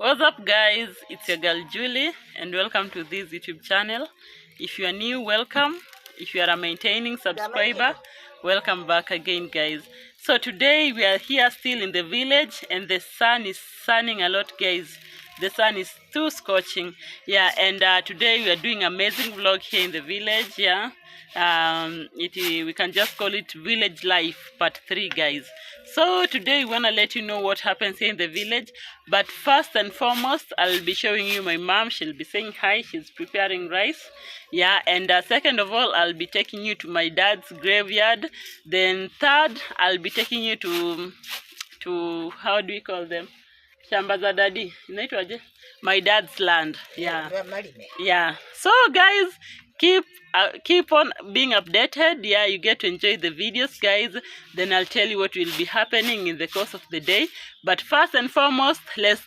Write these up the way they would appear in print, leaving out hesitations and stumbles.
What's up guys, it's your girl Julie and welcome to this YouTube channel. If you are new, welcome. If you are a maintaining subscriber, welcome back again guys. So today we are here still in the village and the sun is sunning a lot guys. The sun is too scorching, yeah, and today we are doing amazing vlog here in the village, yeah. We can just call it village life part 3 guys. So today we want to let you know what happens here in the village, but first and foremost I'll be showing you my mom. She'll be saying hi. She's preparing rice, yeah, and second of all I'll be taking you to my dad's graveyard. Then third I'll be taking you to how do we call them, shamba za daddy, inaitwaje, my dad's land, yeah, yeah. So guys, keep on being updated, yeah. You get to enjoy the videos guys, then I'll tell you what will be happening in the course of the day. But first and foremost, let's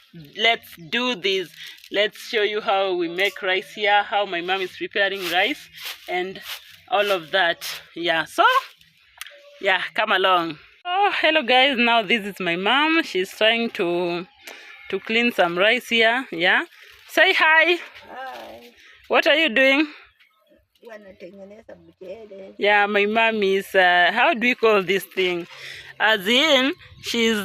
do this. Let's show you how we make rice here, how my mom is preparing rice and all of that, yeah. So yeah, come along. Oh, hello guys, now this is my mom. She's trying to clean some rice here, yeah. Say hi. Hi. What are you doing? Yeah, my mom is how do we call this thing? As in, she's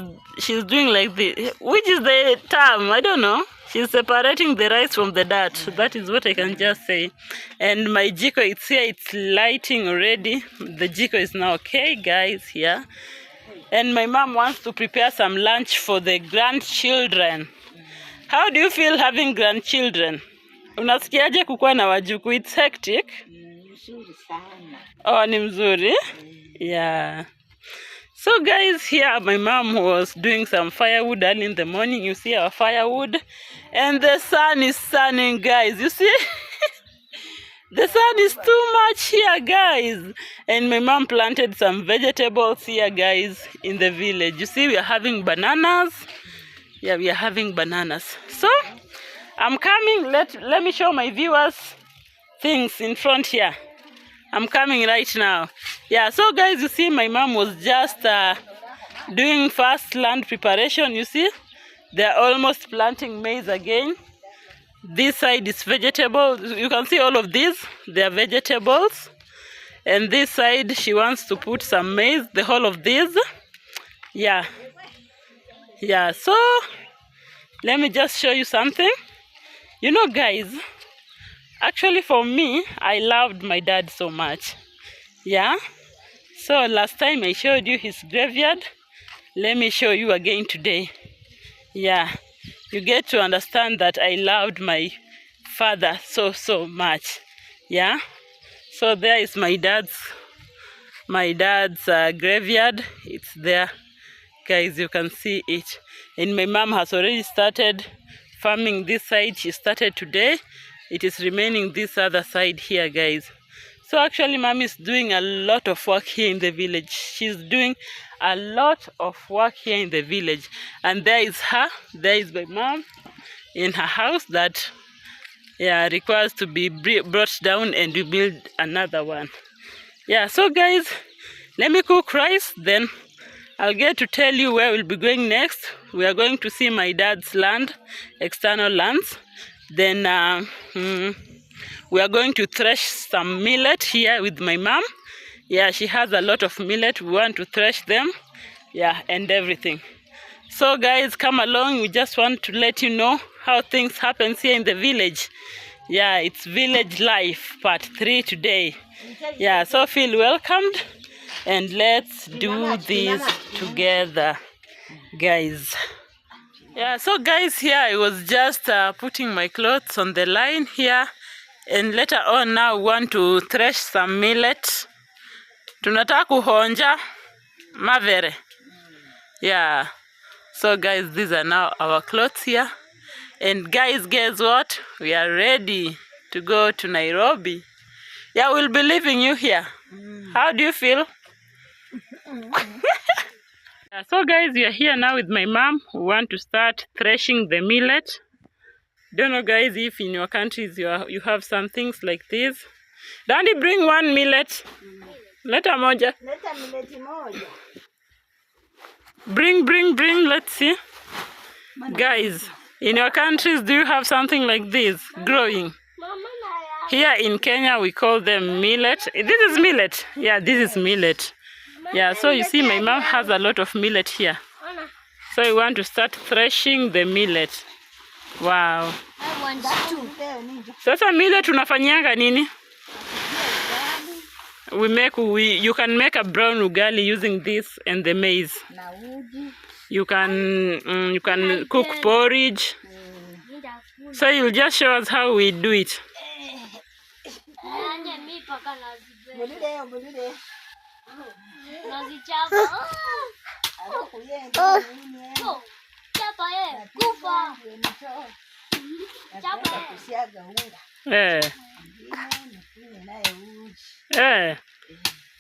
doing like this. Which is the term? I don't know. She's separating the rice from the dirt. That is what I can just say. And my jiko, it's here. It's lighting already. The jiko is now okay, guys. Here. And my mom wants to prepare some lunch for the grandchildren. How do you feel having grandchildren? Unasikiaje kukuwa na wajuku? It's hectic. Mzuri sana. Oh, ni mzuri? Yeah. So guys, here my mom was doing some firewood early in the morning. You see our firewood. And the sun is sunning, guys. You see? The sun is too much here, guys. And my mom planted some vegetables here, guys, in the village. You see, we are having bananas. Yeah, we are having bananas. So, I'm coming. Let me show my viewers things in front here. I'm coming right now. Yeah, so guys, you see, my mom was just doing first land preparation. You see, they're almost planting maize again. This side is vegetables. You can see all of these. They are vegetables. And this side, she wants to put some maize. The whole of these. Yeah. Yeah, so let me just show you something. You know, guys, actually for me, I loved my dad so much. Yeah. So last time I showed you his graveyard. Let me show you again today. Yeah. You get to understand that I loved my father so much, yeah. So there is my dad's graveyard. It's there, guys. You can see it. And my mom has already started farming this side. She started today. It is remaining this other side here, guys. So actually, mom is doing a lot of work here in the village. She's doing a lot of work here in the village. And there is her. There is my mom in her house that, yeah, requires to be brought down and we build another one. Yeah, so guys, let me cook rice. Then I'll get to tell you where we'll be going next. We are going to see my dad's land, external lands. Then we are going to thresh some millet here with my mom. Yeah, she has a lot of millet. We want to thresh them. Yeah, and everything. So guys, come along. We just want to let you know how things happen here in the village. Yeah, it's village life part 3 today. Yeah, so feel welcomed. And let's do this together, guys. Yeah, so guys, here I was just putting my clothes on the line here. And later on now we want to thresh some millet. Tunataka kuhonja mavere. Yeah. So guys, these are now our clothes here. And guys, guess what? We are ready to go to Nairobi. Yeah, we'll be leaving you here. How do you feel? Yeah, so guys, we are here now with my mom. We want to start threshing the millet. Don't know guys if in your countries you have some things like this. Dandy, bring one millet. Leta moja. Leta millet moja. Bring. Let's see. Guys, In your countries, do you have something like this growing? Here in Kenya, we call them millet. This is millet. Yeah, this is millet. Yeah, so you see, my mom has a lot of millet here. So we want to start threshing the millet. Wow. Sasa millet unafanyanga nini? You can make a brown ugali using this and the maize. You can cook porridge. So you'll just show us how we do it.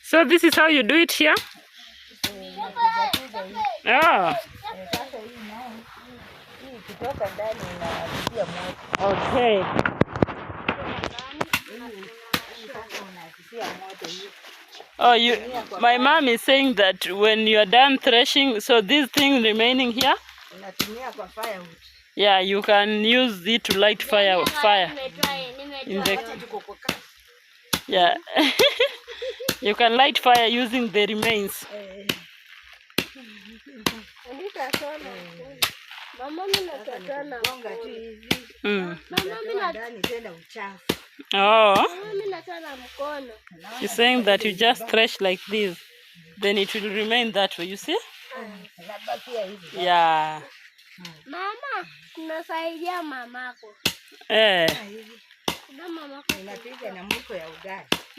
So this is how you do it here? Oh. Okay. Oh, my mom is saying that when you are done threshing, so this thing remaining here, yeah, you can use it to light fire. Yeah. You can light fire using the remains. Oh. You're saying that you just thresh like this, then it will remain that way, you see? Yeah. Mama, tunasaidia mamako.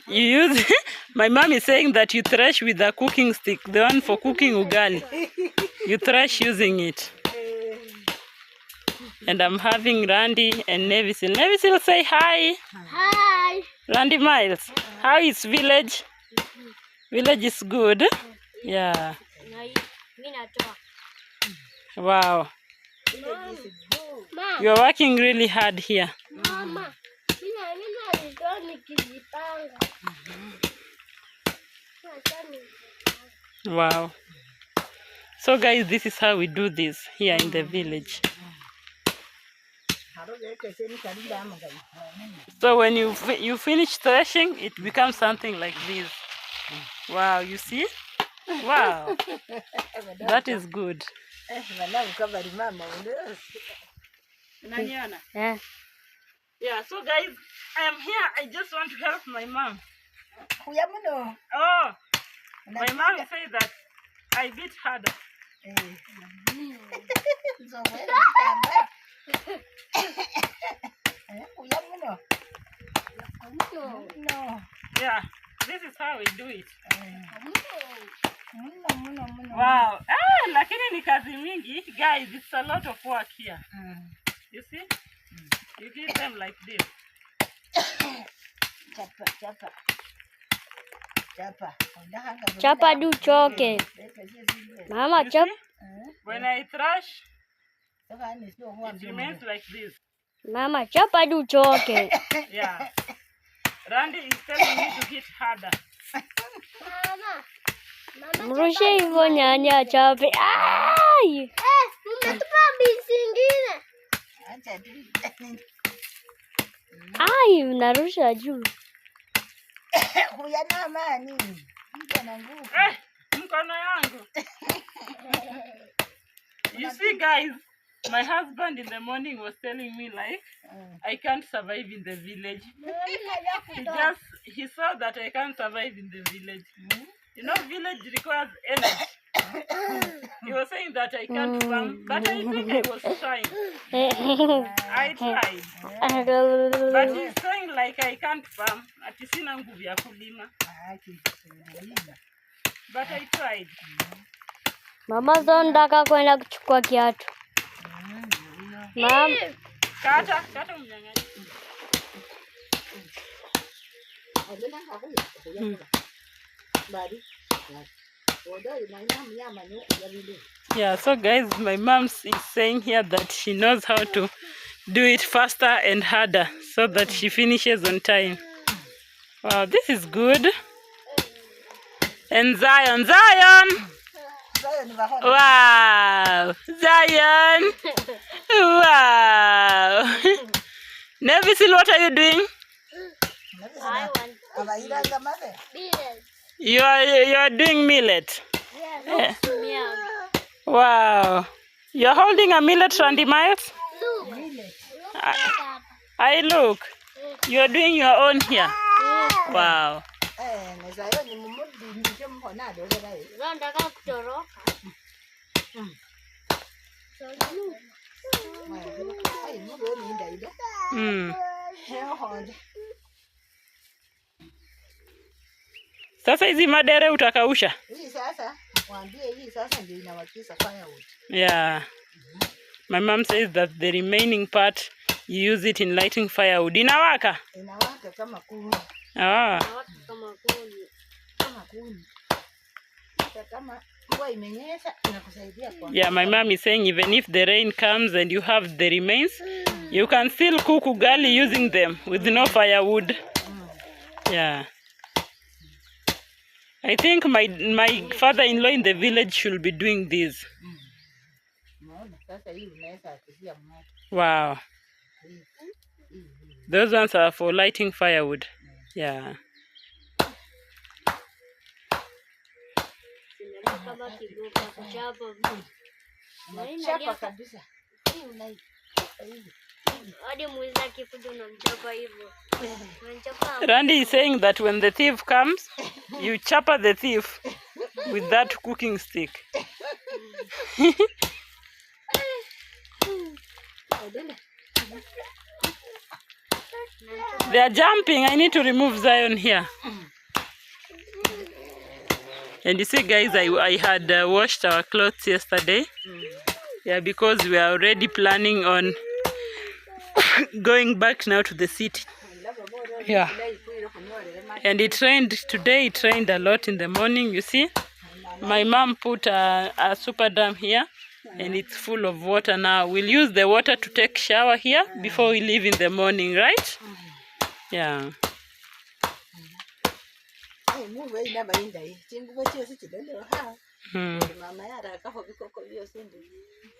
You use my mom is saying that you thresh with a cooking stick, the one for cooking ugali. You thresh using it. And I'm having Randy and Nevisil. Nevisil, say hi. Hi. Randy Miles, how is village? Village is good. Yeah. Wow. You're working really hard here. Mama. Wow. So guys, this is how we do this here in the village. So when you finish threshing, it becomes something like this. Wow, you see? Wow. That is good. Yeah, so guys, I am here. I just want to help my mom. Oh, my mom said that I beat harder. Yeah, this is how we do it. Wow. Lakini ni kazi mingi. Guys, it's a lot of work here. You see? You give them like this. Chapa do choke. Mama, chop. When I thrash, it remains like this. Mama, chapa do choke. Yeah. Randy is telling me to hit harder. Mrushe hivyo nyanya chape. Ai! Umetupa bisi ingine. Ai, unarusha juu. Huyana amani. Mkono nguvu. Mkono yangu. You see guys, my husband in the morning was telling me like I can't survive in the village. He saw that I can't survive in the village. You know, village requires energy. He was saying that I can't farm, but I think I was trying. I tried. But he's saying like I can't farm. Ati sina nguvu ya kulima. But I tried. Mama zonda kwenda kuchukua kiatu. Mama. Kata mnyang'anyi. Yeah, so guys, my mom is saying here that she knows how to do it faster and harder so that she finishes on time. Wow, this is good. And Zion, Wow, Zion. Wow. Nevisil, what are you doing? I want millet. You are doing millet. Yes. Yeah. Wow. You're holding a millet, Randy Miles? Look. I look. You're doing your own here. Wow. Sasa hizi madere utakausha? Hii sasa, mwambie hii sasa ndio inawakisha firewood. Yeah. My mom says that the remaining part you use it in lighting firewood. Inawaka? Inawaka kama kuni. Inawaka kama kuni. Kama kuni. Kama mvua imenyesha inakusaidia kwa. Yeah, my mom is saying even if the rain comes and you have the remains, you can still cook ugali using them with no firewood. Yeah. I think my father-in-law in the village should be doing this. Wow. Those ones are for lighting firewood. Yeah. Randy is saying that when the thief comes, you chopper the thief with that cooking stick. They are jumping. I need to remove Zion here. And you see, guys, I had washed our clothes yesterday. Yeah, because we are already planning on going back now to the city. Yeah. And it rained today. It rained a lot in the morning, you see. My mom put a super dam here. And it's full of water now. We'll use the water to take shower here before we leave in the morning, right? Yeah.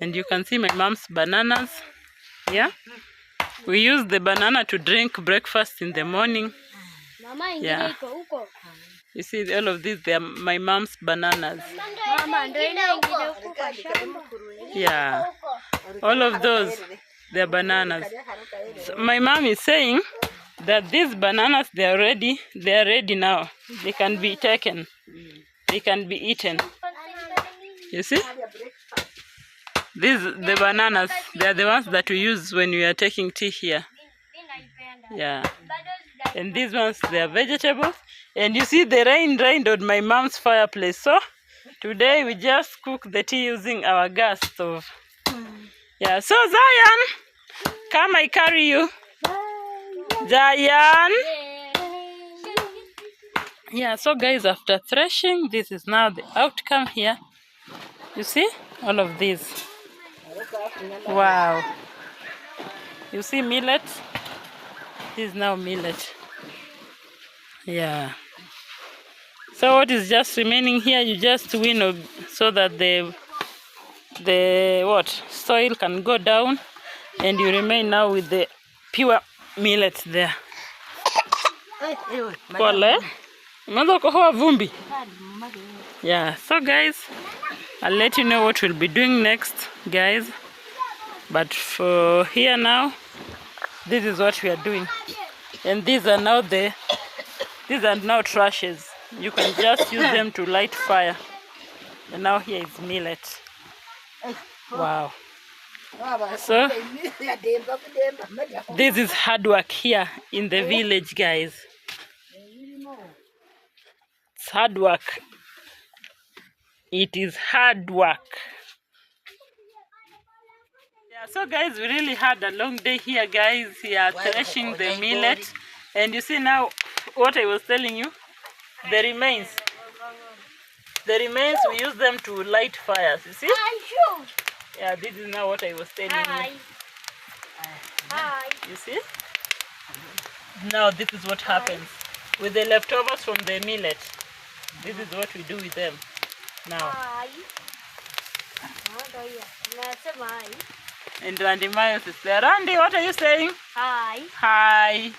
And you can see my mom's bananas. Yeah. We use the banana to drink breakfast in the morning. Yeah. You see all of these, they are my mom's bananas. Yeah. All of those, they are bananas. So my mom is saying that these bananas, they are ready now. They can be taken. They can be eaten. You see? The bananas, they are the ones that we use when we are taking tea here. Yeah. And these ones, they are vegetables. And you see the rain rained on my mom's fireplace. So today we just cook the tea using our gas stove. Yeah, so Zion, come, I carry you. Zion. Yeah, so guys, after threshing, this is now the outcome here. You see all of these. Wow. You see millet? This is now millet. Yeah. So what is just remaining here, you just winnow so that the soil can go down, and you remain now with the pure millet there. Yeah, so guys, I'll let you know what we'll be doing next, guys. But for here now, this is what we are doing. And these are now trashes. You can just use them to light fire. And now here is millet. Wow. So this is hard work here in the village, guys. It's hard work. It is hard work. Yeah, so guys, we really had a long day here, guys. We are threshing the millet. And you see now what I was telling you, the remains. The remains, we use them to light fires, you see? Yeah, this is now what I was telling you. You see? Now this is what happens with the leftovers from the millet. This is what we do with them now. And Randy Miles is there. Randy, what are you saying? Hi. Hi.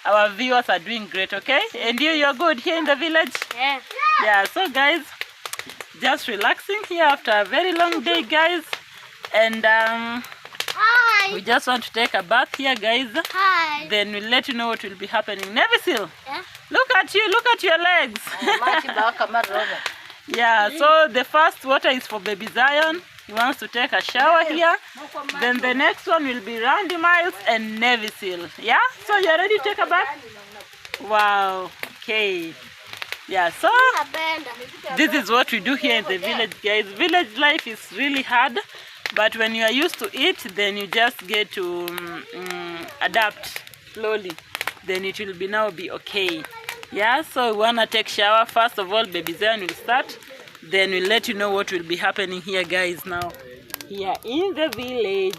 Our viewers are doing great, okay? And you're good here in the village? Yeah. Yeah, so guys, just relaxing here after a very long day, guys. And Hi. we just want to take a bath here, guys. Hi. Then we'll let you know what will be happening. Nevisil, Yeah. look at you, look at your legs. Yeah, so the first water is for baby Zion. He wants to take a shower here. Then the next one will be Randy Miles and Nevisil. Yeah, so you're ready to take a bath? Wow, okay. Yeah, so this is what we do here in the village, guys. Village life is really hard, but when you are used to it, then you just get to adapt slowly. Then it will now be okay. Yeah, so we wanna take shower. First of all, baby Zion will start. Then we'll let you know what will be happening here, guys, now. Here in the village.